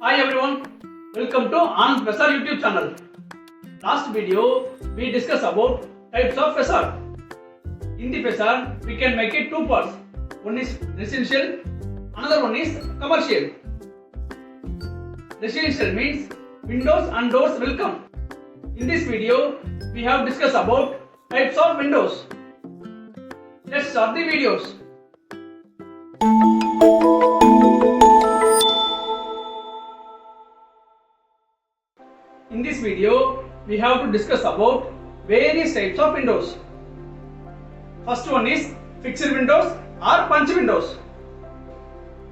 Hi everyone, welcome to Anand Facade YouTube channel. Last video we discussed about types of facade. In the facade we can make it two parts. One is residential, another one is commercial. Residential means windows and doors will come. In this video we have discussed about types of windows. Let's start the videos. In this video, we have to discuss about various types of windows. First one is fixed windows or punch windows.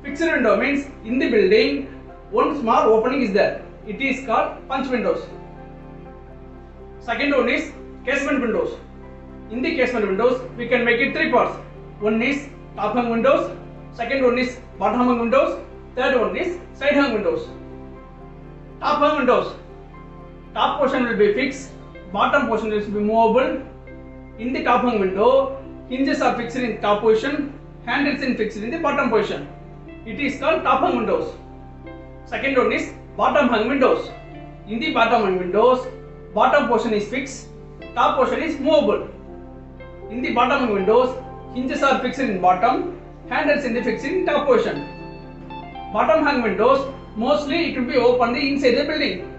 Fixed window means in the building one small opening is there. It is called punch windows. Second one is casement windows. In the casement windows, we can make it three parts. One is top hung windows, second one is bottom hung windows, third one is side hung windows. Top hung windows. Top portion will be fixed, bottom portion will be movable. In the top hung window, hinges are fixed in top position, handles are fixed in the bottom position. It is called top hung windows. Second one is bottom hung windows. In the bottom hung windows, bottom portion is fixed, top portion is movable. In the bottom hung windows, hinges are fixed in bottom, handles are fixed in top position. Bottom hung windows, mostly it will be open inside the building.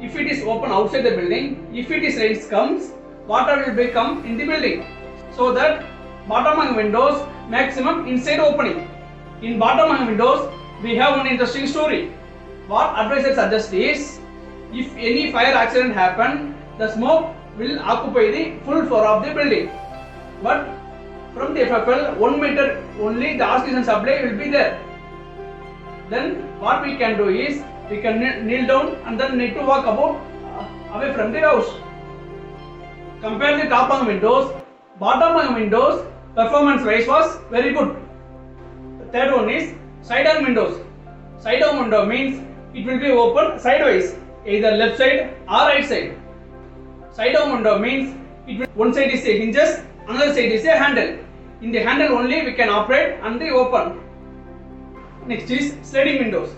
If it is open outside the building, if it is rains comes, water will become in the building. So that bottom hung windows maximum inside opening. In bottom hung windows, we have one interesting story. What advisors suggest is, if any fire accident happen, the smoke will occupy the full floor of the building. But from the FFL, 1 meter only the oxygen supply will be there. Then what we can do is, we can kneel down and then need to walk about away from the house. Compare the top hung windows, bottom hung windows performance wise was very good. The third one is side hung windows. Side hung window means it will be open sideways, either left side or right side. Side hung window means one side is a hinges, another side is a handle. In the handle only we can operate and they open. Next is sliding windows.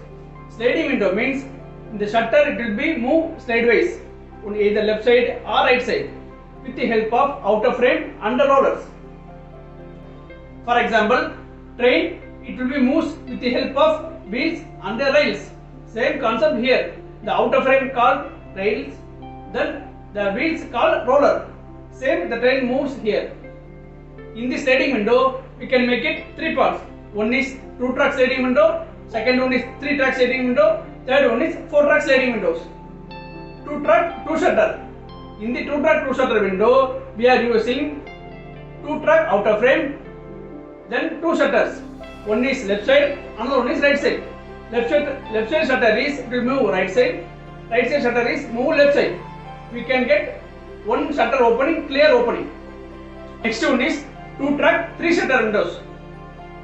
Sliding window means in the shutter it will be moved sideways on either left side or right side with the help of outer frame and the rollers. For example, train it will be moved with the help of wheels and the rails. Same concept here. The outer frame called rails, then the wheels called roller. Same the train moves here. In the sliding window we can make it three parts. One is 2-track sliding window, second one is 3-track sliding window, third one is 4-track sliding windows. 2-track 2-shutter. In the 2-track 2-shutter window, we are using 2-track outer frame, then 2 shutters. One is left side, another one is right side. Left side shutter is will move right side shutter is move left side. We can get one shutter opening, clear opening. Next one is 2-track 3-shutter windows.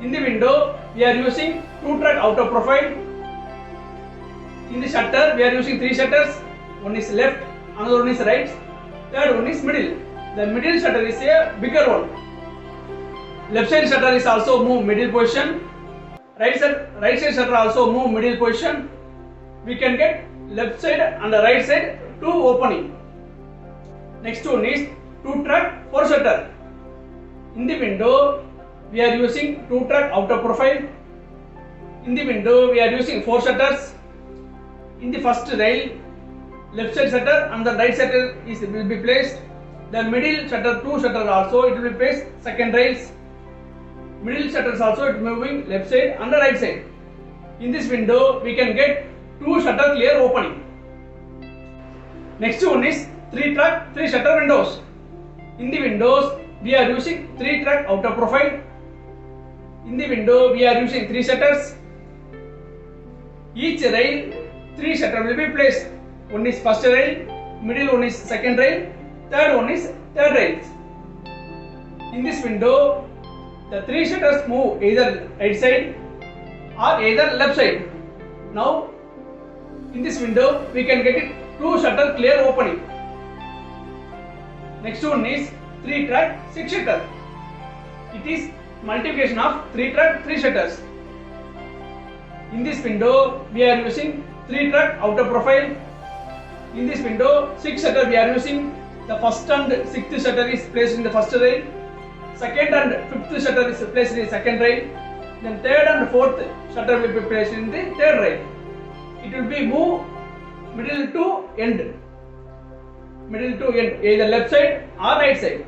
In the window, we are using 2-track outer profile. In the shutter, we are using 3 shutters. One is left, another one is right, third one is middle. The middle shutter is a bigger one. Left side shutter is also move middle position. Right side shutter also move middle position. We can get left side and the right side 2 opening. Next one is 2-track 4-shutter. In the window, we are using 2-track outer profile. In the window, we are using 4 shutters. In the first rail, left side shutter and the right shutter will be placed. The middle shutter, 2 shutter also it will be placed. Second rails, middle shutters also it moving left side and the right side. In this window, we can get 2 shutter clear opening. Next one is 3-track 3-shutter windows. In the windows, we are using 3-track outer profile. In the window, we are using 3 shutters. Each rail, 3 shutters will be placed. One is first rail, middle one is second rail, third one is third rails. In this window, the 3 shutters move either right side or either left side. Now, in this window, we can get it 2 shutter clear opening. Next one is 3-track 6-shutter. It is multiplication of 3-track 3 shutters. In this window, we are using 3-track outer profile. In this window, 6 shutter we are using. The first and 6th shutter is placed in the first rail. Second and 5th shutter is placed in the second rail. Then 3rd and 4th shutter will be placed in the 3rd rail. It will be move middle to end, either left side or right side.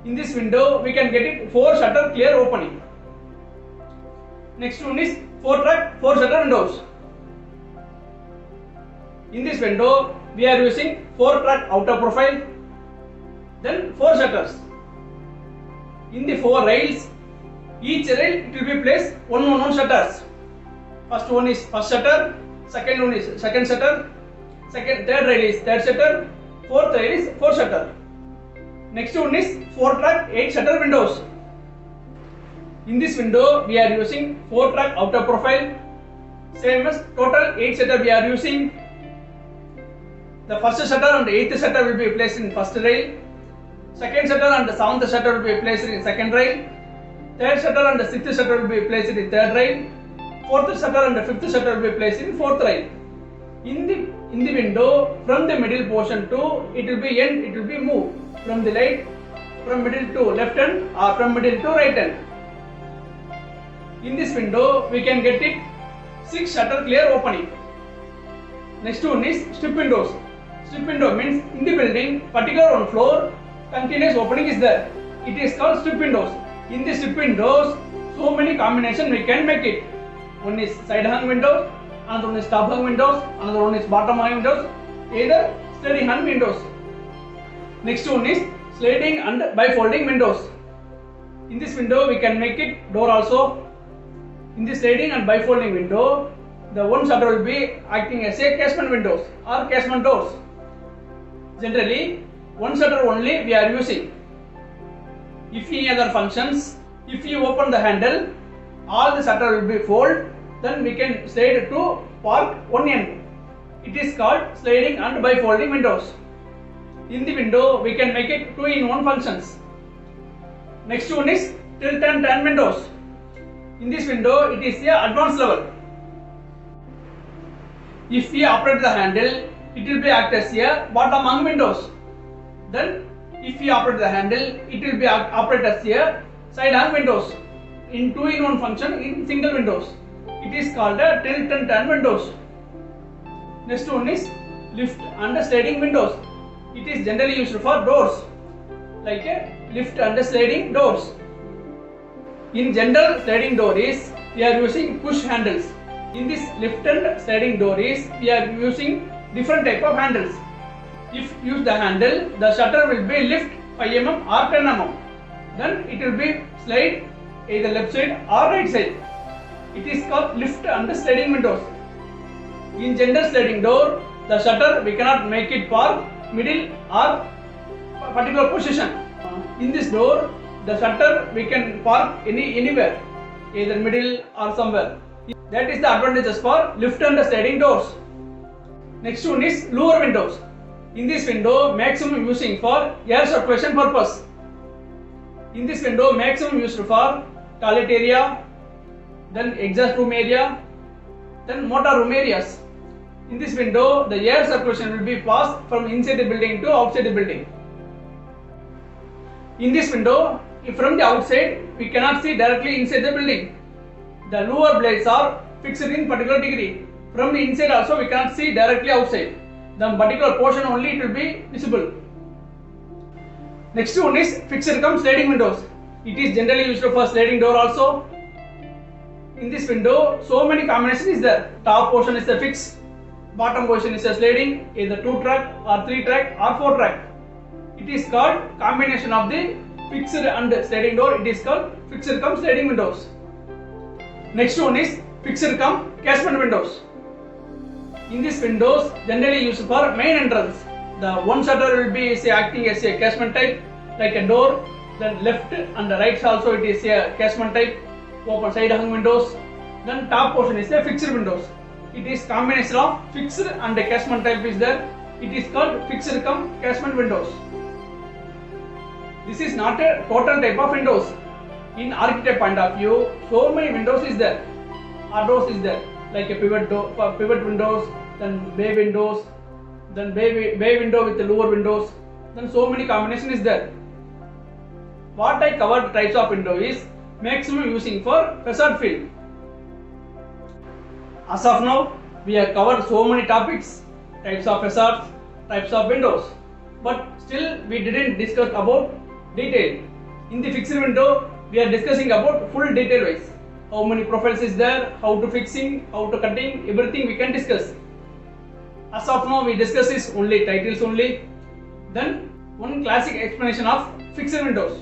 In this window, we can get it 4 shutter clear opening. Next one is 4-track 4 shutter windows. In this window, we are using 4-track outer profile, then 4 shutters. In the 4 rails, each rail it will be placed one shutters. First one is first shutter, second one is second shutter, third rail is third shutter, fourth rail is fourth shutter. Next one is 4-track 8 shutter windows. In this window, we are using 4-track outer profile, same as total 8 shutter we are using. The first shutter and 8th shutter will be placed in first rail. Second shutter and 7th shutter will be placed in second rail. Third shutter and 6th shutter will be placed in third rail. Fourth shutter and 5th shutter will be placed in fourth rail. In the window, from the middle portion to it will be end, it will be move from the right, from middle to left hand or from middle to right hand. In this window, we can get it 6 shutter clear opening. Next one is strip windows. Strip window means in the building, particular one floor, continuous opening is there. It is called strip windows. In the strip windows, so many combinations we can make it. One is side hung windows, another one is top hung windows, another one is bottom hung windows, either sliding hung windows. Next one is sliding and bifolding windows. In this window, we can make it door also. In the sliding and bifolding window, the one shutter will be acting as a casement windows or casement doors. Generally, one shutter only we are using. If any other functions, if you open the handle, all the shutter will be fold, then we can slide to park one end. It is called sliding and bifolding windows. In the window, we can make it 2-in-1 functions. Next one is tilt and turn windows. In this window, it is a advanced level. If we operate the handle, it will be act as a bottom hung windows. Then, if we operate the handle, it will be operate as a side hung windows. In 2-in-1 function in single windows. It is called a tilt and turn windows. Next one is lift and sliding windows. It is generally used for doors, like a lift and sliding doors. In general sliding door is we are using push handles. In this lift and sliding door is we are using different type of handles. If use the handle, the shutter will be lift 5 mm or 10 mm. Then it will be slide either left side or right side. It is called lift and sliding windows. In general sliding door, the shutter we cannot make it for middle or particular position. In this door, the shutter we can park anywhere, either middle or somewhere. That is the advantages for lift and sliding doors. Next one is louver windows. In this window, maximum using for air circulation purpose. In this window, maximum used for toilet area, then exhaust room area, then motor room areas. In this window, the air circulation will be passed from inside the building to outside the building. In this window, if from the outside, we cannot see directly inside the building. The louver blades are fixed in particular degree. From the inside also, we cannot see directly outside. The particular portion only it will be visible. Next one is fixed cum sliding windows. It is generally used for sliding door also. In this window, so many combinations is there. Top portion is the fixed, bottom portion is a sliding, either 2-track or 3-track or 4-track. It is called combination of the fixed and sliding door. It is called fixed cum sliding windows. Next one is fixed cum casement windows. In these windows, generally used for main entrance. The one shutter will be acting as a casement type, like a door. Then left and the right also it is a casement type, open side hung windows. Then top portion is a fixed windows. It is combination of fixed and a casement type is there. It is called fixed cum casement windows. This is not a total type of windows. In architect point of view, so many windows is there, or doors is there. like a pivot windows, then bay windows, then bay window with the louver windows, then so many combination is there. What I covered types of window is maximum using for facade field. As of now, we have covered so many topics, types of facades, types of windows, but still we didn't discuss about detail. In the fixed window, we are discussing about full detail wise. How many profiles is there, how to fixing, how to cutting, everything we can discuss. As of now, we discuss is only titles only. Then one classic explanation of fixed windows.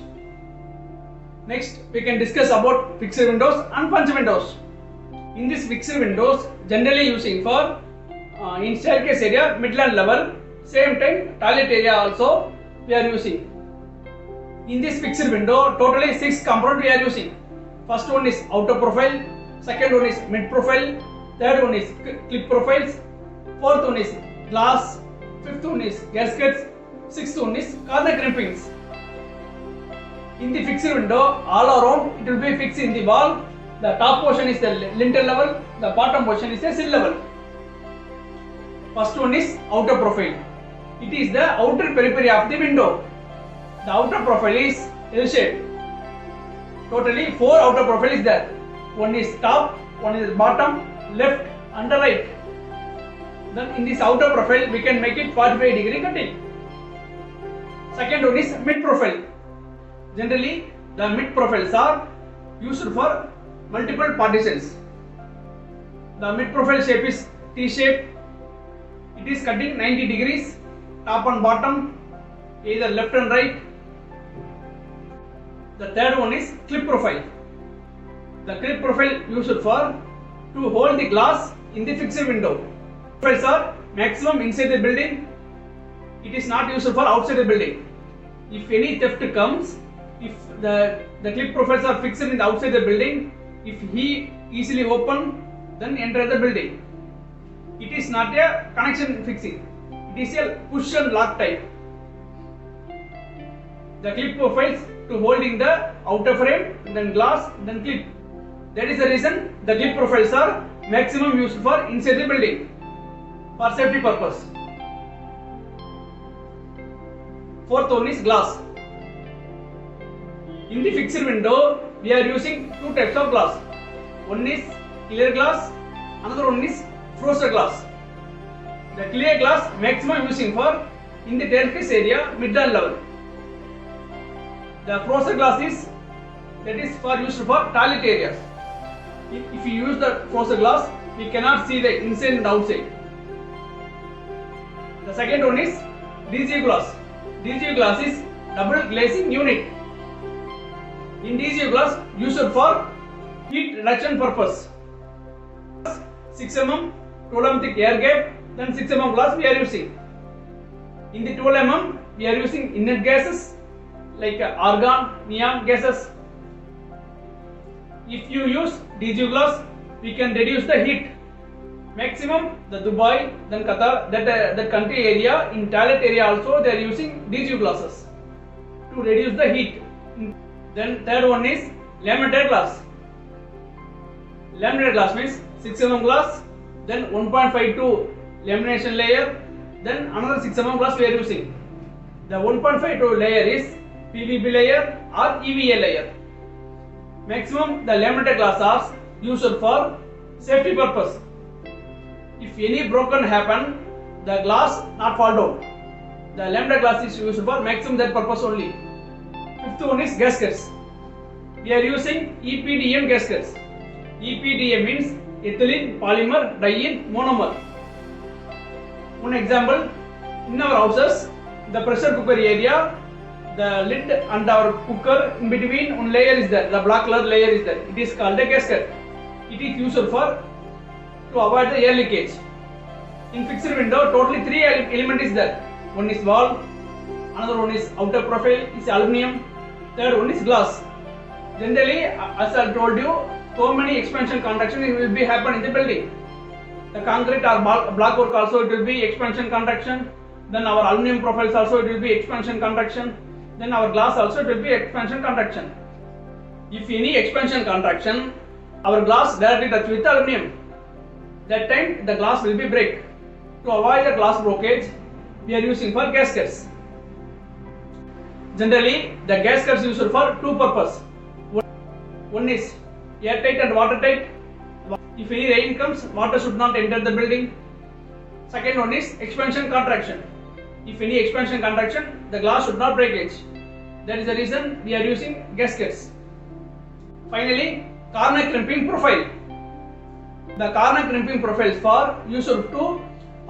Next, we can discuss about fixed windows and punch windows. In this fixed windows, generally using for in staircase area, middle and level, same time toilet area also we are using. In this fixed window, totally 6 components we are using. First one is outer profile, second one is mid profile, third one is clip profiles, fourth one is glass, fifth one is gaskets, sixth one is corner crimpings. In the fixed window, all around it will be fixed in the wall. The top portion is the lintel level, the bottom portion is the sill level. First one is outer profile. It is the outer periphery of the window. The outer profile is L-shaped. Totally 4 outer profile is there. One is top, one is bottom, left and the right. Then in this outer profile we can make it 45-degree cutting. Second one is mid profile. Generally the mid profiles are used for multiple partitions. The mid profile shape is T-shape. It is cutting 90 degrees, top and bottom, either left and right. The third one is clip profile. The clip profile used for to hold the glass in the fixed window. Profiles are maximum inside the building. It is not used for outside the building. If any theft comes, if the clip profiles are fixed in the outside the building, if he easily open, then enter the building. It is not a connection fixing. It is a push and lock type. The clip profiles to holding the outer frame, then glass, then clip. That is the reason the clip profiles are maximum used for inside the building for safety purpose. Fourth one is glass. In the fixed window, we are using 2 types of glass. One is clear glass, another one is frozen glass. The clear glass maximum using for in the staircase area, mid and level. The frozen glass is for used for toilet areas. If you use the frozen glass, we cannot see the inside and outside. The second one is DG glass. DG glass is double glazing unit. In DG glass used for heat reduction purpose. 6 mm 12 mm thick air gap, then 6 mm glass we are using. In the 12 mm we are using inert gases like argon, neon gases. If you use DG glass, we can reduce the heat. Maximum the Dubai, then Qatar, that country area, in toilet area also they are using DG glasses to reduce the heat. Then third one is laminated glass. Laminated glass means 6 mm glass, then 1.52 lamination layer, then another 6 mm glass we are using. The 1.52 layer is PVB layer or EVA layer. Maximum the laminated glass are used for safety purpose. If any broken happen, the glass not fall down. The laminated glass is used for maximum that purpose only. Fifth one is gaskets. We are using EPDM gaskets. EPDM means ethylene polymer diene monomer. One example, in our houses, the pressure cooker area, the lid and our cooker in between one layer is there, the black color layer is there. It is called a gasket. It is used for to avoid the air leakage. In fixed window, totally 3 elements is there. One is wall, another one is outer profile, is aluminium, third one is glass. Generally, as I told you, so many expansion contraction will be happen in the building. The concrete or block work also it will be expansion contraction. Then our aluminium profiles also it will be expansion contraction. Then our glass also it will be expansion contraction. If any expansion contraction, our glass directly touch with aluminium. That time the glass will be break. To avoid the glass breakage, we are using for gaskets. Generally, the gaskets used for two purposes. One is airtight and watertight. If any rain comes, water should not enter the building. Second one is expansion contraction. If any expansion contraction, the glass should not breakage. That is the reason we are using gaskets. Finally, corner crimping profile. The corner crimping profile is for use to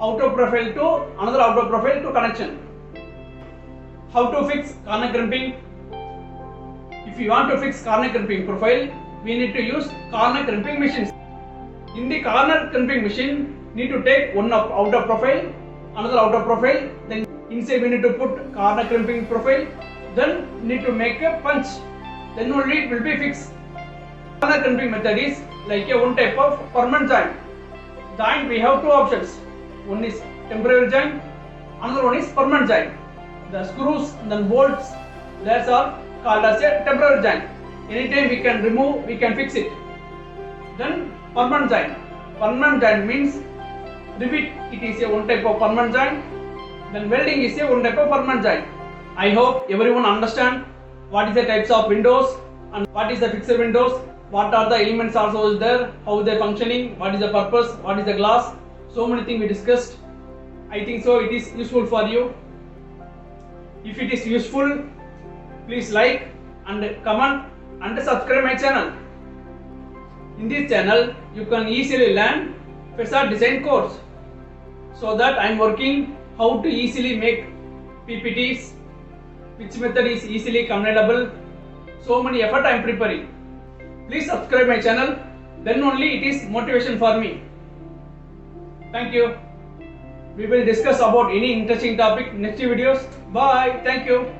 outer profile to another outer profile to connection. How to fix corner crimping? If you want to fix corner crimping profile, we need to use corner crimping machines. In the corner crimping machine, need to take one outer profile, another outer profile, then inside we need to put corner crimping profile, then need to make a punch, then only it will be fixed. Corner crimping method is like a one type of permanent joint. Joint we have two options. One is temporary joint, another one is permanent joint. The screws and then bolts, that's all called as a temporary joint. Anytime we can remove, we can fix it. Then permanent joint. Permanent joint means rivet, it is a one type of permanent joint. Then welding is a one type of permanent joint. I hope everyone understand what is the types of windows and what is the fixed windows, what are the elements also is there, how they functioning, what is the purpose, what is the glass. So many things we discussed. I think so it is useful for you. If it is useful, please like and comment and subscribe my channel. In this channel, you can easily learn facade design course. So that I am working how to easily make PPTs, which method is easily combinable. So many effort I am preparing. Please subscribe my channel. Then only it is motivation for me. Thank you. We will discuss about any interesting topic next videos. Bye. Thank you.